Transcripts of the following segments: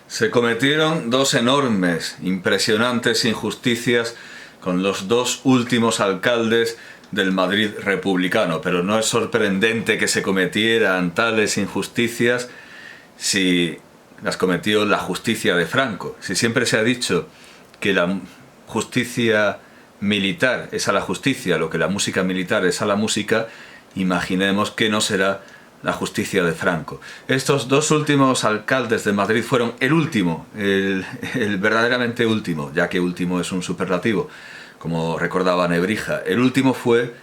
Se cometieron dos enormes, impresionantes injusticias con los dos últimos alcaldes del Madrid republicano, pero no es sorprendente que se cometieran tales injusticias si las cometió la justicia de Franco. Si siempre se ha dicho que la justicia militar es a la justicia lo que la música militar es a la música, imaginemos que no será la justicia de Franco. Estos dos últimos alcaldes de Madrid fueron el último, el verdaderamente último, ya que último es un superlativo, como recordaba Nebrija. El último fue,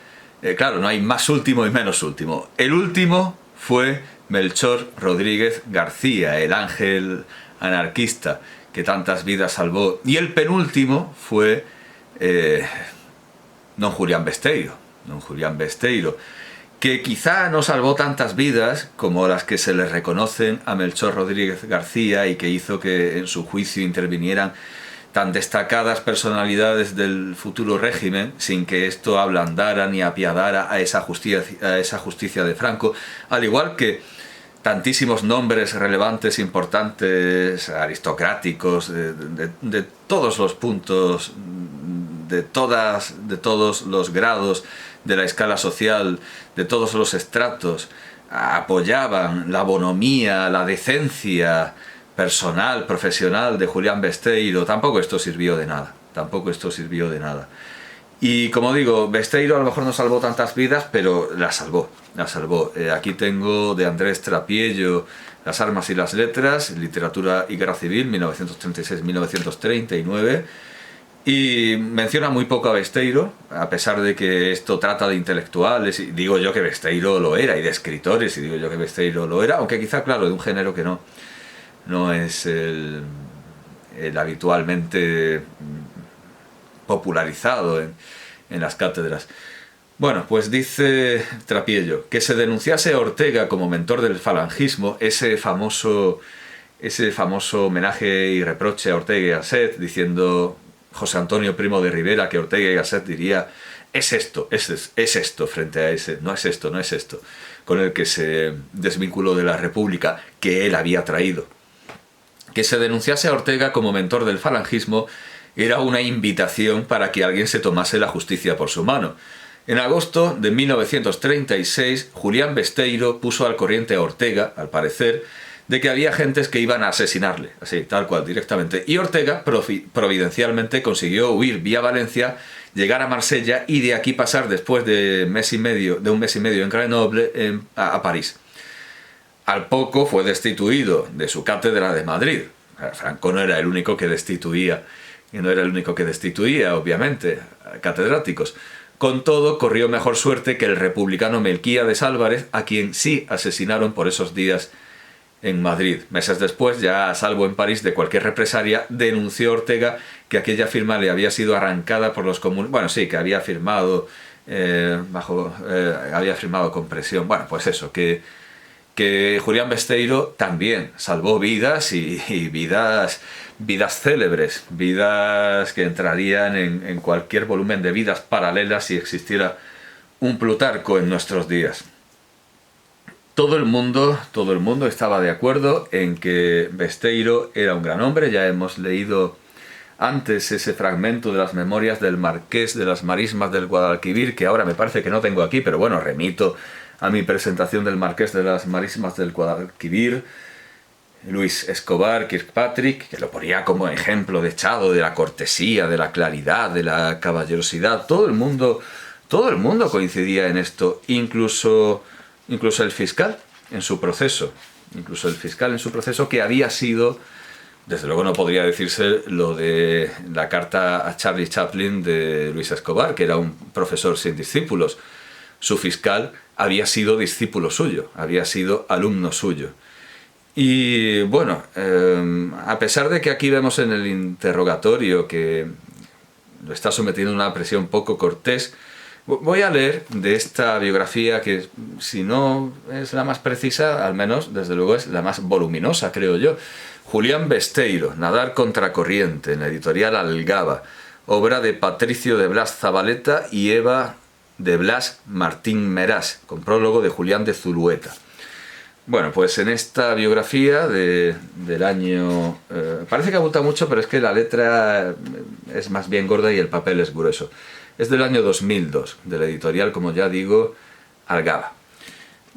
claro, no hay más último y menos último. El último fue Melchor Rodríguez García, el ángel anarquista que tantas vidas salvó. Y el penúltimo fue don Julián Besteiro, que quizá no salvó tantas vidas como las que se le reconocen a Melchor Rodríguez García y que hizo que en su juicio intervinieran tan destacadas personalidades del futuro régimen sin que esto ablandara ni apiadara a esa justicia de Franco, al igual que tantísimos nombres relevantes, importantes, aristocráticos, de todos los puntos, de todos los grados de la escala social, de todos los estratos, apoyaban la bonomía, la decencia personal, profesional de Julián Besteiro. Tampoco esto sirvió de nada, Y como digo, Besteiro a lo mejor no salvó tantas vidas, pero las salvó. Aquí tengo de Andrés Trapiello Las armas y las letras, literatura y guerra civil, 1936-1939. Y menciona muy poco a Besteiro, a pesar de que esto trata de intelectuales, y digo yo que Besteiro lo era, y de escritores, y digo yo que Besteiro lo era, aunque quizá, claro, de un género que no es el habitualmente popularizado en las cátedras. Bueno, pues dice Trapiello, que se denunciase a Ortega como mentor del falangismo, ese famoso homenaje y reproche a Ortega y Gasset, diciendo José Antonio Primo de Rivera que Ortega y Gasset diría es esto frente a ese, no es esto, con el que se desvinculó de la República que él había traído. Que se denunciase a Ortega como mentor del falangismo era una invitación para que alguien se tomase la justicia por su mano. En agosto de 1936, Julián Besteiro puso al corriente a Ortega, al parecer, de que había gentes que iban a asesinarle, así, tal cual, directamente. Y Ortega, providencialmente, consiguió huir vía Valencia, llegar a Marsella y de aquí pasar, después de un mes y medio en Grenoble, a París. Al poco fue destituido de su cátedra de Madrid. Franco no era el único que destituía, obviamente, catedráticos. Con todo, corrió mejor suerte que el republicano Melquíades Álvarez, a quien sí asesinaron por esos días en Madrid. Meses después, ya a salvo en París de cualquier represalia, denunció Ortega que aquella firma le había sido arrancada por los comunes. Bueno, sí, que había firmado con presión. Bueno, pues eso, que Julián Besteiro también salvó vidas y vidas célebres, vidas que entrarían en cualquier volumen de vidas paralelas si existiera un Plutarco en nuestros días. Todo el mundo estaba de acuerdo en que Besteiro era un gran hombre. Ya hemos leído antes ese fragmento de las memorias del Marqués de las Marismas del Guadalquivir, que ahora me parece que no tengo aquí, pero bueno, remito a mi presentación del Marqués de las Marismas del Guadalquivir, Luis Escobar Kirkpatrick, que lo ponía como ejemplo dechado de la cortesía, de la claridad, de la caballerosidad. Todo el mundo coincidía en esto, incluso el fiscal en su proceso, que había sido, desde luego no podría decirse lo de la carta a Charlie Chaplin de Luis Escobar, que era un profesor sin discípulos. Su fiscal había sido discípulo suyo, había sido alumno suyo. Y bueno, a pesar de que aquí vemos en el interrogatorio que lo está sometiendo a una presión poco cortés, voy a leer de esta biografía que, si no es la más precisa, al menos, desde luego, es la más voluminosa, creo yo. Julián Besteiro, Nadar contracorriente, en la editorial Algaba, obra de Patricio de Blas Zabaleta y Eva de Blas Martín Meras, con prólogo de Julián de Zulueta. Bueno, pues en esta biografía del año... parece que abulta mucho, pero es que la letra es más bien gorda y el papel es grueso. Es del año 2002, de la editorial, como ya digo, Algaba.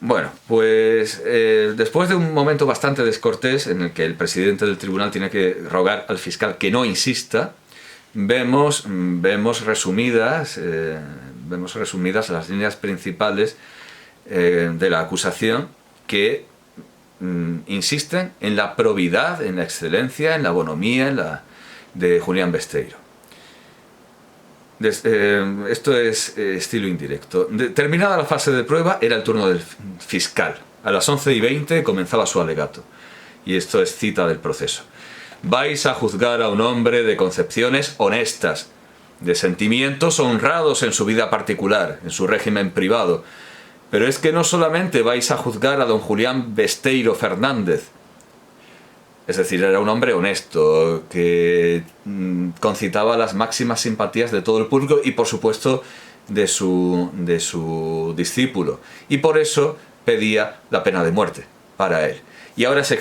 Bueno, pues después de un momento bastante descortés en el que el presidente del tribunal tiene que rogar al fiscal que no insista, vemos resumidas las líneas principales de la acusación que insisten en la probidad, en la excelencia, en la bonomía, de Julián Besteiro. Esto es estilo indirecto. Terminada la fase de prueba, era el turno del fiscal. A las 11:20 comenzaba su alegato. Y esto es cita del proceso. Vais a juzgar a un hombre de concepciones honestas, de sentimientos honrados en su vida particular, en su régimen privado. Pero es que no solamente vais a juzgar a don Julián Besteiro Fernández, es decir, era un hombre honesto, que concitaba las máximas simpatías de todo el público y, por supuesto, de su discípulo. Y por eso pedía la pena de muerte para él. Y ahora se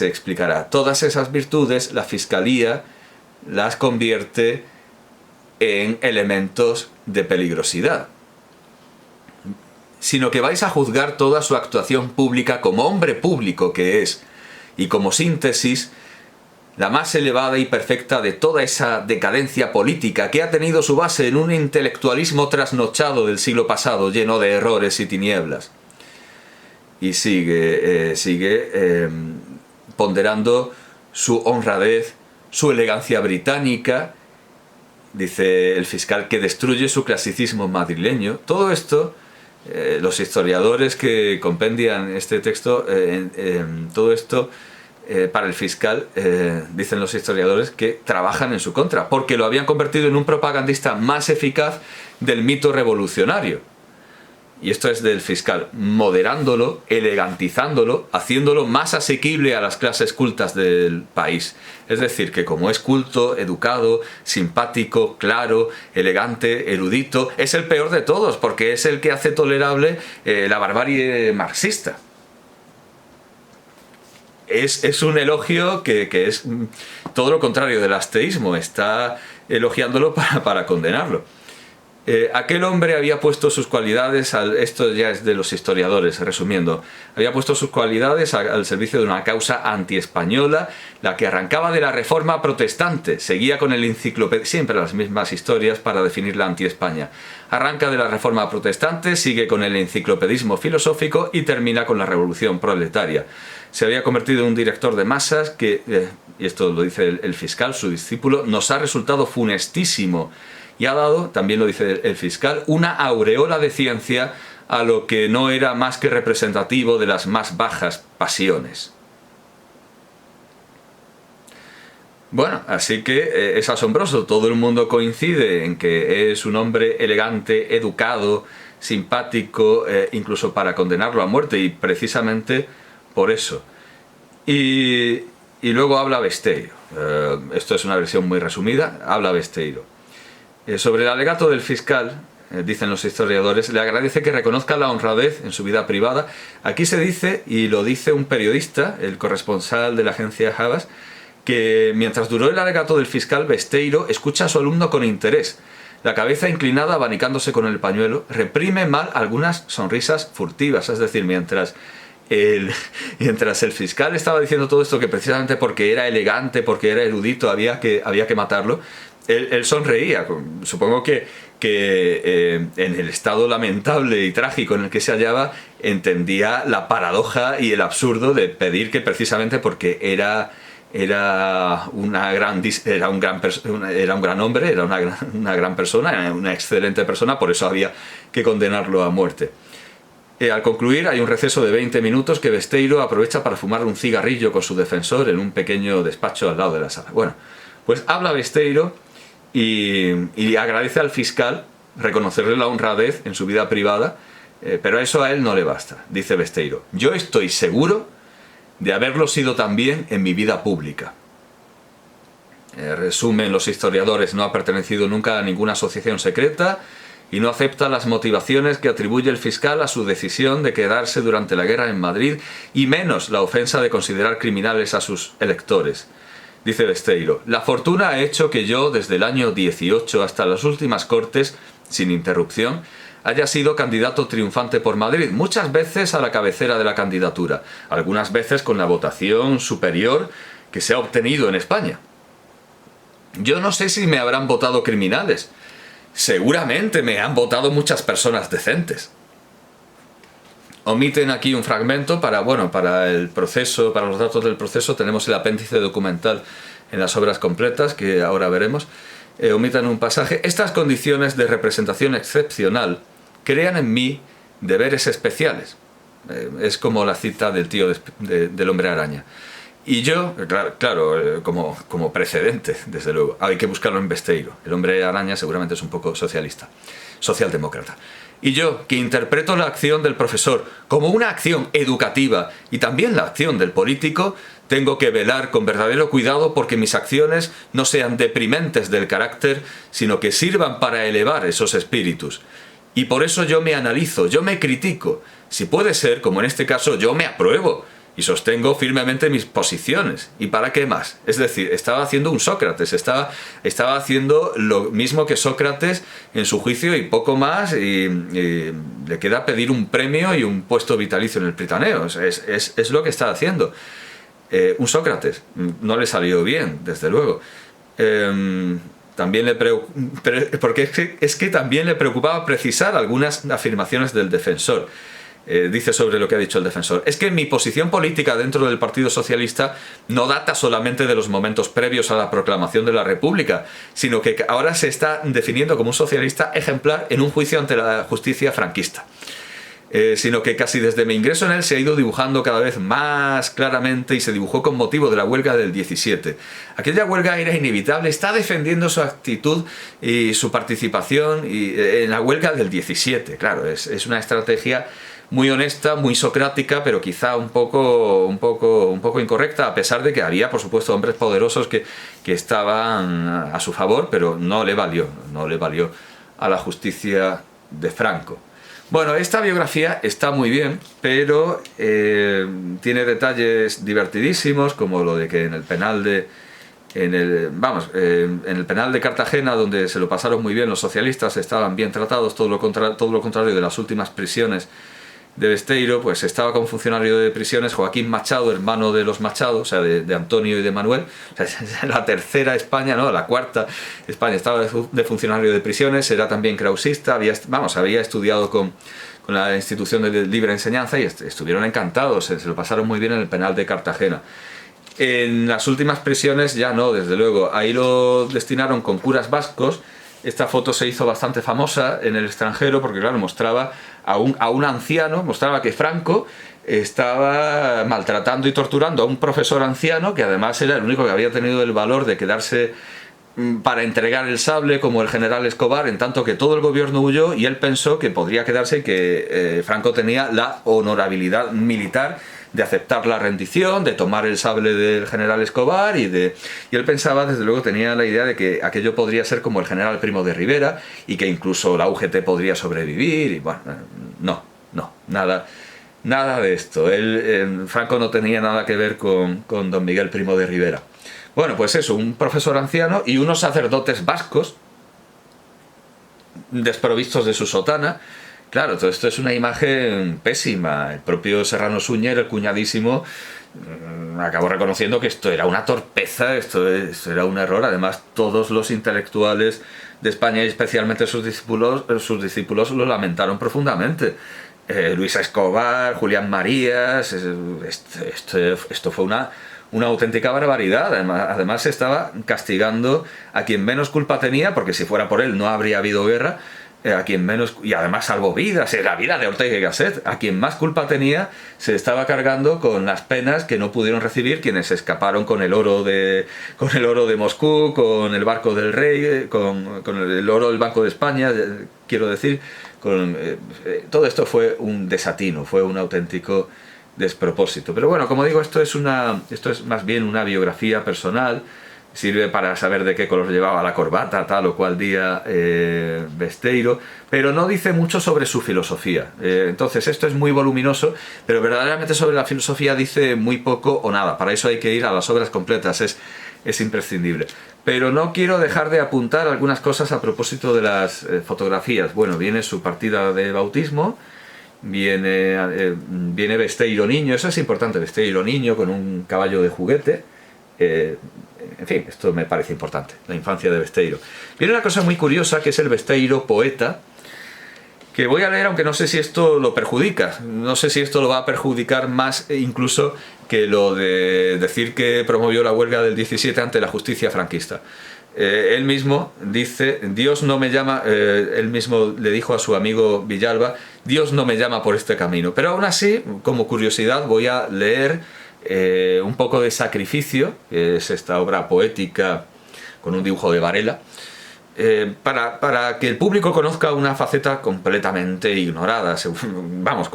explicará. Todas esas virtudes la Fiscalía las convierte en elementos de peligrosidad. Sino que vais a juzgar toda su actuación pública como hombre público que es, y como síntesis, la más elevada y perfecta de toda esa decadencia política que ha tenido su base en un intelectualismo trasnochado del siglo pasado, lleno de errores y tinieblas. Y sigue ponderando su honradez, su elegancia británica, dice el fiscal, que destruye su clasicismo madrileño. Todo esto, los historiadores que compendian este texto, todo esto para el fiscal, dicen los historiadores, que trabajan en su contra, porque lo habían convertido en un propagandista más eficaz del mito revolucionario. Y esto es del fiscal, moderándolo, elegantizándolo, haciéndolo más asequible a las clases cultas del país. Es decir, que como es culto, educado, simpático, claro, elegante, erudito, es el peor de todos, porque es el que hace tolerable la barbarie marxista. Es un elogio que es todo lo contrario del ateísmo, está elogiándolo para condenarlo. Aquel hombre había puesto sus cualidades, esto ya es de los historiadores, resumiendo, había puesto sus cualidades al servicio de una causa antiespañola, la que arrancaba de la Reforma protestante, seguía con el enciclopedia, siempre las mismas historias para definir la anti-España. Arranca de la Reforma protestante, sigue con el enciclopedismo filosófico y termina con la Revolución proletaria. Se había convertido en un director de masas que, y esto lo dice el fiscal, su discípulo, nos ha resultado funestísimo. Y ha dado, también lo dice el fiscal, una aureola de ciencia a lo que no era más que representativo de las más bajas pasiones. Bueno, así que es asombroso, todo el mundo coincide en que es un hombre elegante, educado, simpático, incluso para condenarlo a muerte, y precisamente por eso. Y luego habla Besteiro, esto es una versión muy resumida, habla Besteiro. Sobre el alegato del fiscal, dicen los historiadores, le agradece que reconozca la honradez en su vida privada. Aquí se dice, y lo dice un periodista, el corresponsal de la agencia Havas, que mientras duró el alegato del fiscal, Besteiro escucha a su alumno con interés. La cabeza inclinada, abanicándose con el pañuelo, reprime mal algunas sonrisas furtivas. Es decir, mientras el fiscal estaba diciendo todo esto, que precisamente porque era elegante, porque era erudito, había que matarlo, él sonreía. Supongo que en el estado lamentable y trágico en el que se hallaba, entendía la paradoja y el absurdo de pedir que precisamente porque era un gran hombre, era una gran persona, era una excelente persona, por eso había que condenarlo a muerte. Al concluir hay un receso de 20 minutos que Besteiro aprovecha para fumar un cigarrillo con su defensor en un pequeño despacho al lado de la sala. Bueno, pues habla Besteiro y agradece al fiscal reconocerle la honradez en su vida privada, pero eso a él no le basta. Dice Besteiro: yo estoy seguro de haberlo sido también en mi vida pública. Resumen los historiadores, no ha pertenecido nunca a ninguna asociación secreta y no acepta las motivaciones que atribuye el fiscal a su decisión de quedarse durante la guerra en Madrid, y menos la ofensa de considerar criminales a sus electores. Dice Besteiro: la fortuna ha hecho que yo, desde el año 18 hasta las últimas Cortes, sin interrupción, haya sido candidato triunfante por Madrid, muchas veces a la cabecera de la candidatura, algunas veces con la votación superior que se ha obtenido en España. Yo no sé si me habrán votado criminales. Seguramente me han votado muchas personas decentes. Omiten aquí un fragmento para el proceso, para los datos del proceso tenemos el apéndice documental en las obras completas, que ahora veremos. Omiten un pasaje. Estas condiciones de representación excepcional crean en mí deberes especiales. Es como la cita del tío del Hombre Araña. Y yo, claro, como precedente, desde luego, hay que buscarlo en Besteiro. El Hombre Araña seguramente es un poco socialdemócrata. Y yo, que interpreto la acción del profesor como una acción educativa y también la acción del político, tengo que velar con verdadero cuidado porque mis acciones no sean deprimentes del carácter, sino que sirvan para elevar esos espíritus. Y por eso yo me analizo, yo me critico. Si puede ser, como en este caso, yo me apruebo y sostengo firmemente mis posiciones. ¿Y para qué más? Es decir, estaba haciendo un Sócrates, estaba haciendo lo mismo que Sócrates en su juicio y poco más, y le queda pedir un premio y un puesto vitalicio en el Pritaneo. Es lo que está haciendo. Un Sócrates. No le salió bien, desde luego. También porque es que también le preocupaba precisar algunas afirmaciones del defensor. Dice sobre lo que ha dicho el defensor: es que mi posición política dentro del Partido Socialista no data solamente de los momentos previos a la proclamación de la República, sino que ahora se está definiendo como un socialista ejemplar en un juicio ante la justicia franquista. Sino que casi desde mi ingreso en él se ha ido dibujando cada vez más claramente, y se dibujó con motivo de la huelga del 17. Aquella huelga era inevitable, está defendiendo su actitud y su participación en la huelga del 17. Claro, es una estrategia muy honesta, muy socrática, pero quizá un poco incorrecta, a pesar de que había, por supuesto, hombres poderosos que estaban a su favor, pero no le valió a la justicia de Franco. Bueno, esta biografía está muy bien, pero tiene detalles divertidísimos, como lo de que en el penal de Cartagena, donde se lo pasaron muy bien los socialistas, estaban bien tratados, todo lo contrario de las últimas prisiones de Besteiro, pues estaba con funcionario de prisiones Joaquín Machado, hermano de los Machado, o sea, de Antonio y de Manuel. O sea, la tercera España, ¿no? La cuarta España estaba de funcionario de prisiones, era también krausista, había estudiado con la institución de libre enseñanza y estuvieron encantados, se lo pasaron muy bien en el penal de Cartagena. En las últimas prisiones ya no, desde luego, ahí lo destinaron con curas vascos. Esta foto se hizo bastante famosa en el extranjero porque, claro, mostraba a un anciano, mostraba que Franco estaba maltratando y torturando a un profesor anciano, que además era el único que había tenido el valor de quedarse para entregar el sable, como el general Escobar, en tanto que todo el gobierno huyó y él pensó que podría quedarse y que Franco tenía la honorabilidad militar de aceptar la rendición, de tomar el sable del general Escobar, y él pensaba, desde luego tenía la idea de que aquello podría ser como el general Primo de Rivera y que incluso la UGT podría sobrevivir, y bueno, nada de esto. Franco no tenía nada que ver con don Miguel Primo de Rivera. Bueno, pues eso, un profesor anciano y unos sacerdotes vascos desprovistos de su sotana. Claro, todo esto es una imagen pésima. El propio Serrano Suñer, el cuñadísimo, acabó reconociendo que esto era una torpeza, esto era un error. Además, todos los intelectuales de España, y especialmente sus discípulos lo lamentaron profundamente. Luis Escobar, Julián Marías, esto fue una auténtica barbaridad. Además se estaba castigando a quien menos culpa tenía, porque si fuera por él no habría habido guerra. A quien menos, y además salvó vidas, la vida de Ortega y Gasset, a quien más culpa tenía se estaba cargando con las penas que no pudieron recibir quienes escaparon con el oro de Moscú, con el barco del rey, con el oro del Banco de España, quiero decir, todo esto fue un desatino, fue un auténtico despropósito. Pero bueno, como digo, esto es más bien una biografía personal. sirve para saber de qué color llevaba la corbata tal o cual día Besteiro, pero no dice mucho sobre su filosofía. Entonces esto es muy voluminoso, pero verdaderamente sobre la filosofía dice muy poco o nada. Para eso hay que ir a las obras completas, es imprescindible. Pero no quiero dejar de apuntar algunas cosas a propósito de las fotografías. Bueno, viene su partida de bautismo, viene Besteiro niño, eso es importante, Besteiro niño con un caballo de juguete. En fin, esto me parece importante, la infancia de Besteiro. Viene una cosa muy curiosa que es el Besteiro poeta, que voy a leer, aunque no sé si esto lo perjudica, no sé si esto lo va a perjudicar más incluso que lo de decir que promovió la huelga del 17 ante la justicia franquista. Él mismo dice, Dios no me llama, él mismo le dijo a su amigo Villalba, Dios no me llama por este camino. Pero aún así, como curiosidad, voy a leer un poco de Sacrificio, que es esta obra poética con un dibujo de Varela, para que el público conozca una faceta completamente ignorada. Vamos,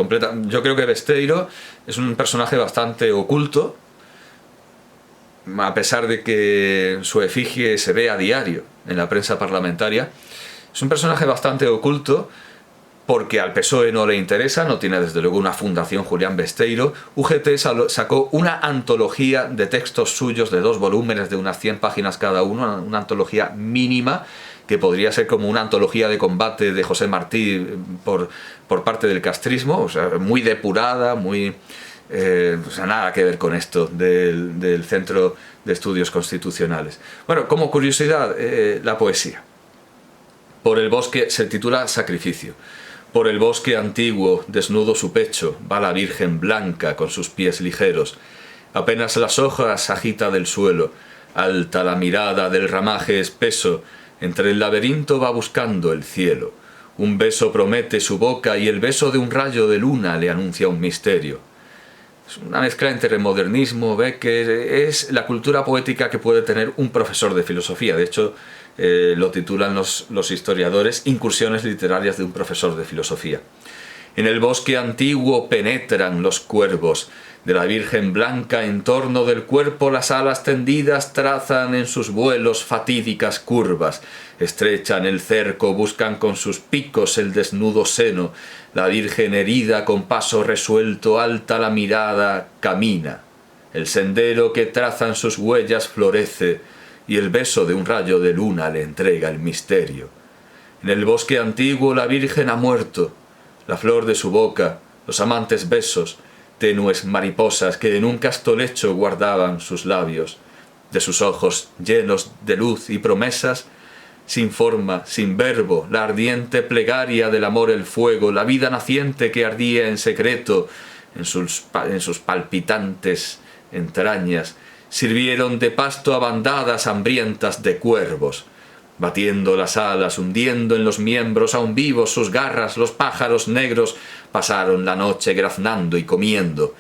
yo creo que Besteiro es un personaje bastante oculto, a pesar de que su efigie se ve a diario en la prensa parlamentaria. Es un personaje bastante oculto porque al PSOE no le interesa, no tiene desde luego una fundación Julián Besteiro. UGT sacó una antología de textos suyos de 2 volúmenes de unas 100 páginas cada uno, una antología mínima que podría ser como una antología de combate de José Martí por parte del castrismo, o sea, muy depurada, muy... o sea, nada que ver con esto del Centro de Estudios Constitucionales. Bueno, como curiosidad, la poesía. Por el bosque, se titula Sacrificio. Por el bosque antiguo, desnudo su pecho, va la Virgen blanca con sus pies ligeros. Apenas las hojas agita del suelo, alta la mirada del ramaje espeso, entre el laberinto va buscando el cielo. Un beso promete su boca y el beso de un rayo de luna le anuncia un misterio. Es una mezcla entre modernismo, Becker, es la cultura poética que puede tener un profesor de filosofía. De hecho, lo titulan los historiadores Incursiones literarias de un profesor de filosofía. En el bosque antiguo penetran los cuervos, de la Virgen blanca en torno del cuerpo las alas tendidas trazan en sus vuelos fatídicas curvas, estrechan el cerco, buscan con sus picos el desnudo seno, la Virgen herida con paso resuelto alta la mirada camina, el sendero que trazan sus huellas florece y el beso de un rayo de luna le entrega el misterio. En el bosque antiguo la Virgen ha muerto, la flor de su boca, los amantes besos, tenues mariposas que en un casto lecho guardaban sus labios, de sus ojos llenos de luz y promesas, sin forma, sin verbo, la ardiente plegaria del amor el fuego, la vida naciente que ardía en secreto en sus palpitantes entrañas, sirvieron de pasto a bandadas hambrientas de cuervos, batiendo las alas, hundiendo en los miembros aún vivos sus garras, los pájaros negros pasaron la noche graznando y comiendo.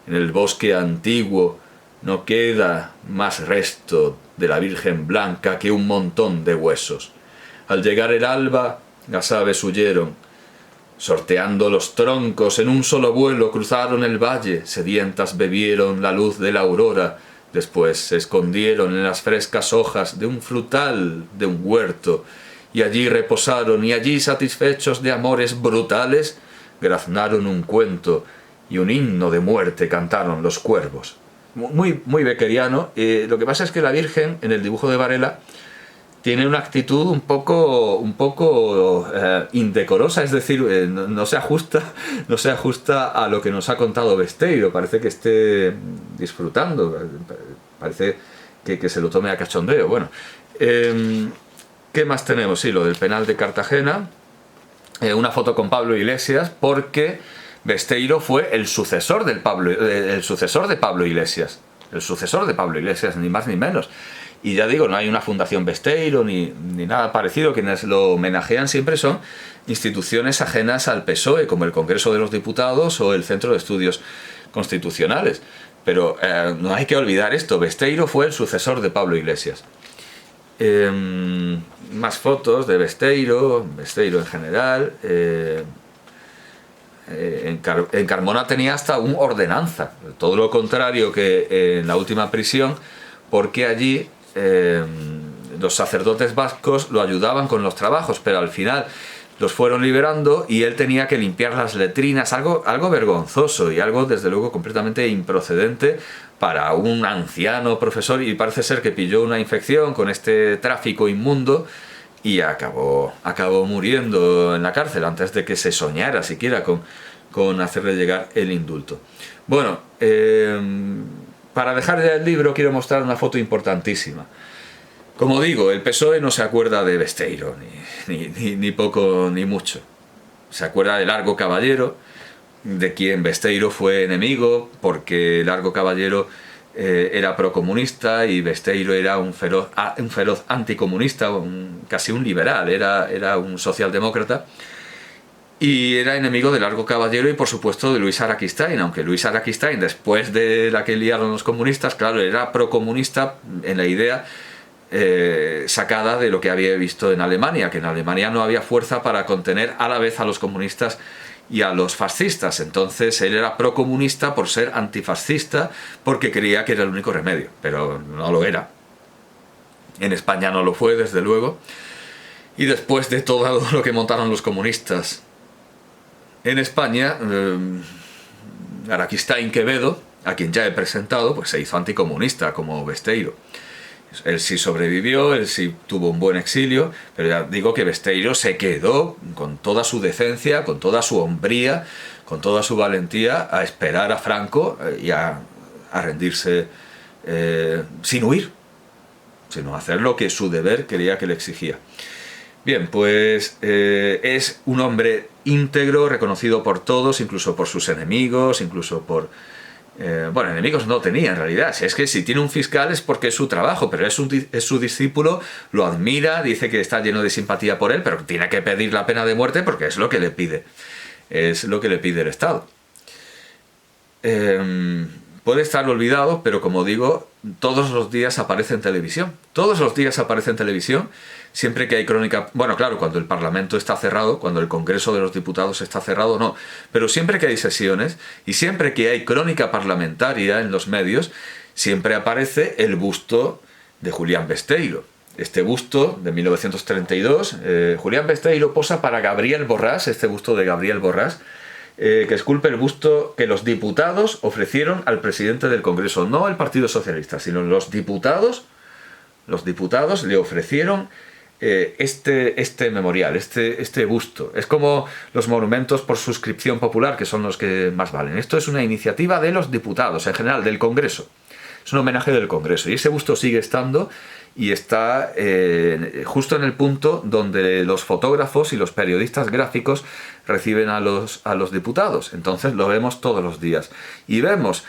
En el bosque antiguo no queda más resto de la Virgen blanca que un montón de huesos. Al llegar el alba, las aves huyeron, sorteando los troncos en un solo vuelo cruzaron el valle, sedientas bebieron la luz de la aurora, después se escondieron en las frescas hojas de un frutal de un huerto, y allí reposaron, y allí satisfechos de amores brutales, graznaron un cuento, y un himno de muerte cantaron los cuervos. Muy, muy beckeriano. Lo que pasa es que la Virgen, en el dibujo de Varela, tiene una actitud un poco indecorosa, es decir, no se ajusta a lo que nos ha contado Besteiro, parece que esté disfrutando, parece que se lo tome a cachondeo. Bueno, ¿qué más tenemos? Sí, lo del penal de Cartagena, una foto con Pablo Iglesias, porque Besteiro fue el sucesor de Pablo Iglesias, ni más ni menos. Y ya digo, no hay una fundación Besteiro ni nada parecido. Quienes lo homenajean siempre son instituciones ajenas al PSOE, como el Congreso de los Diputados o el Centro de Estudios Constitucionales. Pero no hay que olvidar esto, Besteiro fue el sucesor de Pablo Iglesias. Más fotos de Besteiro en general. En Carmona tenía hasta un ordenanza, todo lo contrario que en la última prisión, porque allí los sacerdotes vascos lo ayudaban con los trabajos, pero al final los fueron liberando y él tenía que limpiar las letrinas, algo vergonzoso y algo desde luego completamente improcedente para un anciano profesor, y parece ser que pilló una infección con este tráfico inmundo y acabó muriendo en la cárcel antes de que se soñara siquiera con hacerle llegar el indulto. Bueno, para dejar ya el libro quiero mostrar una foto importantísima. Como digo, el PSOE no se acuerda de Besteiro, ni poco ni mucho. Se acuerda de Largo Caballero, de quien Besteiro fue enemigo, porque Largo Caballero era procomunista y Besteiro era un feroz anticomunista, casi un liberal, era un socialdemócrata. Y era enemigo de Largo Caballero y por supuesto de Luis Araquistáin, aunque Luis Araquistáin, después de la que liaron los comunistas, claro, era procomunista en la idea sacada de lo que había visto en Alemania, que en Alemania no había fuerza para contener a la vez a los comunistas y a los fascistas. Entonces él era procomunista por ser antifascista, porque creía que era el único remedio, pero no lo era. En España no lo fue, desde luego. Y después de todo lo que montaron los comunistas en España, Araquistáin Quevedo, a quien ya he presentado, pues se hizo anticomunista como Besteiro. Él sí sobrevivió, él sí tuvo un buen exilio, pero ya digo que Besteiro se quedó con toda su decencia, con toda su hombría, con toda su valentía a esperar a Franco y a rendirse sin huir, sino hacer lo que su deber quería que le exigía. Bien, pues es un hombre íntegro, reconocido por todos, incluso por sus enemigos, incluso por... bueno, enemigos no tenía en realidad. Si es que si tiene un fiscal es porque es su trabajo, pero es su discípulo, lo admira, dice que está lleno de simpatía por él, pero tiene que pedir la pena de muerte porque es lo que le pide. Es lo que le pide el Estado. Puede estar olvidado, pero como digo, todos los días aparece en televisión. Todos los días aparece en televisión, siempre que hay crónica... Bueno, claro, cuando el Parlamento está cerrado, cuando el Congreso de los Diputados está cerrado, no. Pero siempre que hay sesiones y siempre que hay crónica parlamentaria en los medios, siempre aparece el busto de Julián Besteiro. Este busto de 1932, Julián Besteiro posa para Gabriel Borràs, este busto de Gabriel Borràs, que esculpe el busto que los diputados ofrecieron al presidente del Congreso, no el Partido Socialista, sino los diputados le ofrecieron este memorial, este busto. Es como los monumentos por suscripción popular, que son los que más valen. Esto es una iniciativa de los diputados, en general, del Congreso. Es un homenaje del Congreso, y ese busto sigue estando y está justo en el punto donde los fotógrafos y los periodistas gráficos reciben a los diputados. Entonces lo vemos todos los días. Y vemos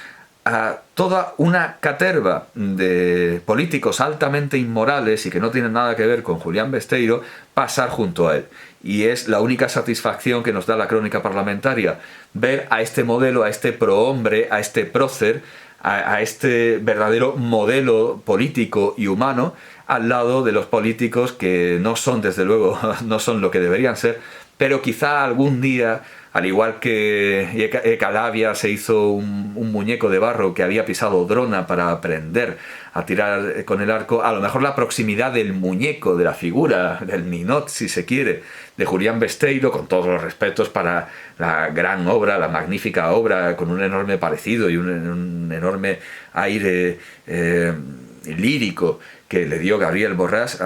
a toda una caterva de políticos altamente inmorales y que no tienen nada que ver con Julián Besteiro pasar junto a él. Y es la única satisfacción que nos da la crónica parlamentaria, ver a este modelo, a este prohombre, a este prócer, a este verdadero modelo político y humano al lado de los políticos que no son, desde luego, no son lo que deberían ser, pero quizá algún día, al igual que Calavia se hizo un muñeco de barro que había pisado Drona para aprender a tirar con el arco, a lo mejor la proximidad del muñeco, de la figura, del ninot, si se quiere, de Julián Besteiro, con todos los respetos para la gran obra, la magnífica obra, con un enorme parecido y un enorme aire lírico que le dio Gabriel Borràs.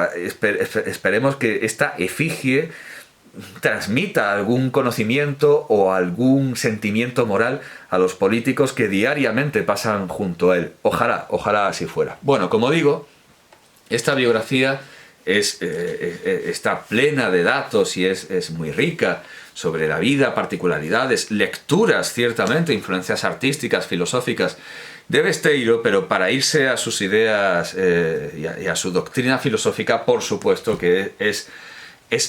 Esperemos que esta efigie transmita algún conocimiento o algún sentimiento moral a los políticos que diariamente pasan junto a él. Ojalá así fuera. Bueno, como digo, esta biografía está plena de datos y es muy rica sobre la vida, particularidades, lecturas, ciertamente, influencias artísticas, filosóficas de Besteiro, pero para irse a sus ideas y a su doctrina filosófica, por supuesto que es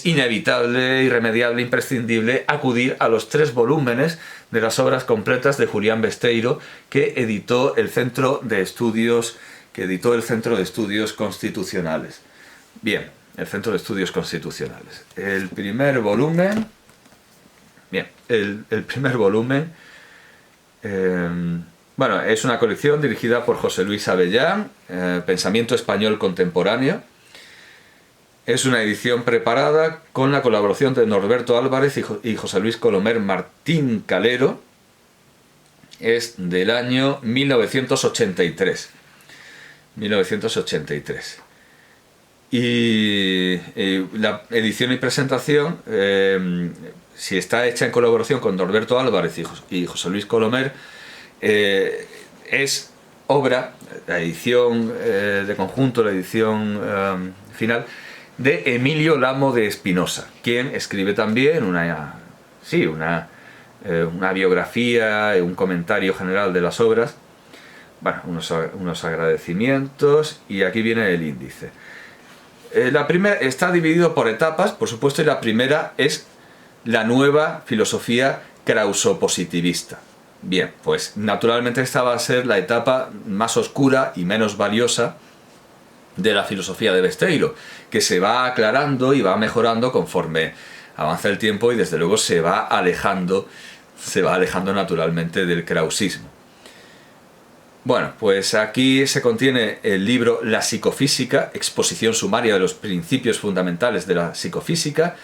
inevitable, irremediable, imprescindible acudir a los 3 volúmenes de las obras completas de Julián Besteiro que editó el Centro de Estudios Constitucionales. Bien, el Centro de Estudios Constitucionales. El primer volumen... Bien, el primer volumen... Bueno, es una colección dirigida por José Luis Avellán, Pensamiento Español Contemporáneo. Es una edición preparada con la colaboración de Norberto Álvarez y José Luis Colomer Martín Calero. Es del año 1983. 1983. Y la edición y presentación, si está hecha en colaboración con Norberto Álvarez y José Luis Colomer, es obra, la edición de conjunto, la edición final, de Emilio Lamo de Espinosa, quien escribe también una biografía, un comentario general de las obras, bueno, unos agradecimientos, y aquí viene el índice. La primera está dividido por etapas, por supuesto, y la primera es la nueva filosofía krausopositivista. Bien, pues naturalmente esta va a ser la etapa más oscura y menos valiosa de la filosofía de Besteiro, que se va aclarando y va mejorando conforme avanza el tiempo y desde luego se va alejando naturalmente del krausismo. Bueno, pues aquí se contiene el libro La psicofísica, exposición sumaria de los principios fundamentales de la psicofísica,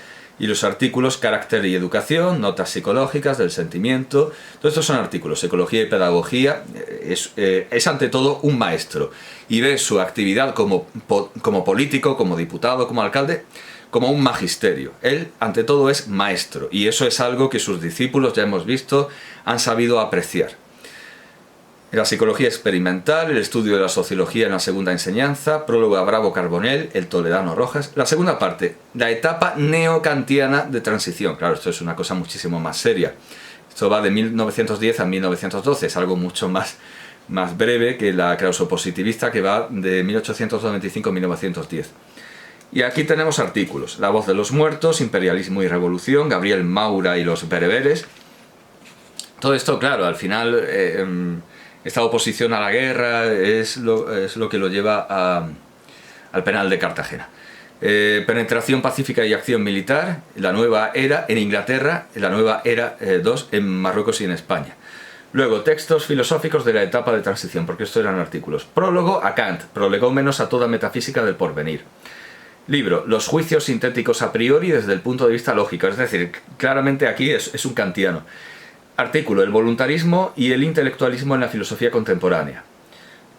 y los artículos Carácter y Educación, Notas psicológicas del sentimiento. Todos estos son artículos. Psicología y pedagogía es ante todo un maestro, y ve su actividad como político, como diputado, como alcalde, como un magisterio. Él ante todo es maestro, y eso es algo que sus discípulos, ya hemos visto, han sabido apreciar. La psicología experimental, el estudio de la sociología en la segunda enseñanza, prólogo a Bravo Carbonell, el toledano Rojas. La segunda parte, la etapa neocantiana de transición. Claro, esto es una cosa muchísimo más seria. Esto va de 1910 a 1912, es algo mucho más breve que la krausopositivista, que va de 1895 a 1910. Y aquí tenemos artículos: La voz de los muertos, Imperialismo y revolución, Gabriel Maura y los bereberes. Todo esto, claro, al final esta oposición a la guerra es lo que lo lleva al penal de Cartagena. Penetración pacífica y acción militar, la nueva era en Inglaterra, la nueva era 2 en Marruecos y en España. Luego, textos filosóficos de la etapa de transición, porque estos eran artículos. Prólogo a Kant, prolegómenos a toda metafísica del porvenir. Libro, Los juicios sintéticos a priori desde el punto de vista lógico, es decir, claramente aquí es un kantiano. Artículo, El voluntarismo y el intelectualismo en la filosofía contemporánea.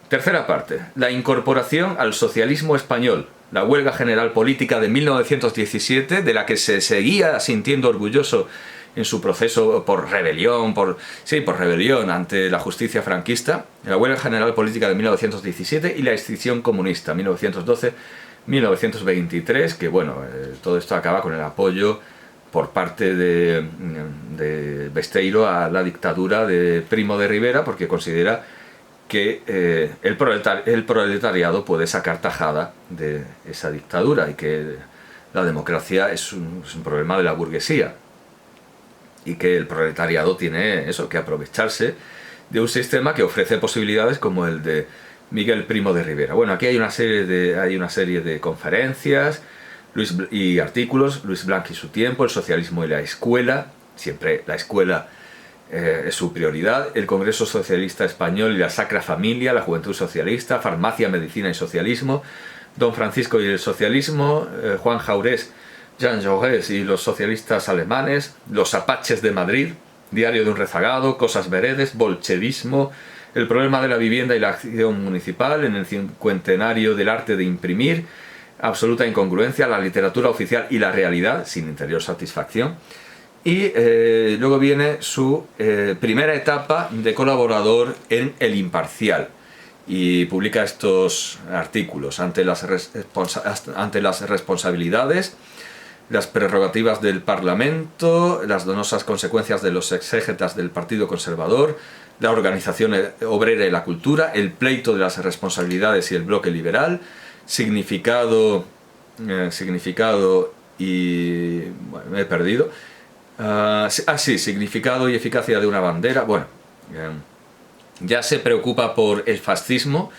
Tercera parte, la incorporación al socialismo español, la huelga general política de 1917, de la que se seguía sintiendo orgulloso en su proceso por rebelión, por rebelión ante la justicia franquista, la huelga general política de 1917 y la extinción comunista, 1912-1923, que bueno, todo esto acaba con el apoyo por parte de Besteiro a la dictadura de Primo de Rivera, porque considera que el proletariado puede sacar tajada de esa dictadura y que la democracia es un problema de la burguesía y que el proletariado tiene que aprovecharse de un sistema que ofrece posibilidades como el de Miguel Primo de Rivera. Bueno, aquí hay una serie de conferencias y artículos: Luis Blanc y su tiempo, el socialismo y la escuela, siempre la escuela es su prioridad, el Congreso Socialista Español y la Sacra Familia, la Juventud Socialista, Farmacia, Medicina y Socialismo, Don Francisco y el socialismo, Juan Jaurés, Jean Jaurès y los socialistas alemanes, los apaches de Madrid, Diario de un rezagado, Cosas veredes, bolchevismo, el problema de la vivienda y la acción municipal en el cincuentenario del arte de imprimir, absoluta incongruencia, la literatura oficial y la realidad, sin interior satisfacción. Y luego viene su primera etapa de colaborador en El Imparcial, y publica estos artículos: ante las responsabilidades, las prerrogativas del Parlamento, las donosas consecuencias de los exégetas del Partido Conservador, la organización obrera y la cultura, el pleito de las responsabilidades y el bloque liberal, significado y... bueno, me he perdido. Significado y eficacia de una bandera. Bueno, ya se preocupa por el fascismo.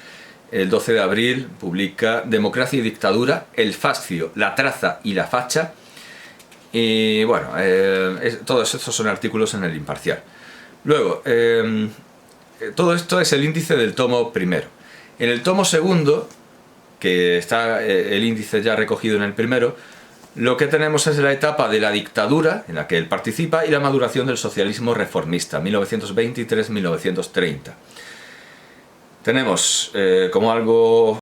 El 12 de abril publica Democracia y dictadura, el fascio, la traza y la facha. Y bueno, todos estos son artículos en El Imparcial. Luego, todo esto es el índice del tomo primero. En el tomo segundo, que está el índice ya recogido en el primero, lo que tenemos es la etapa de la dictadura en la que él participa y la maduración del socialismo reformista, 1923-1930. Tenemos como algo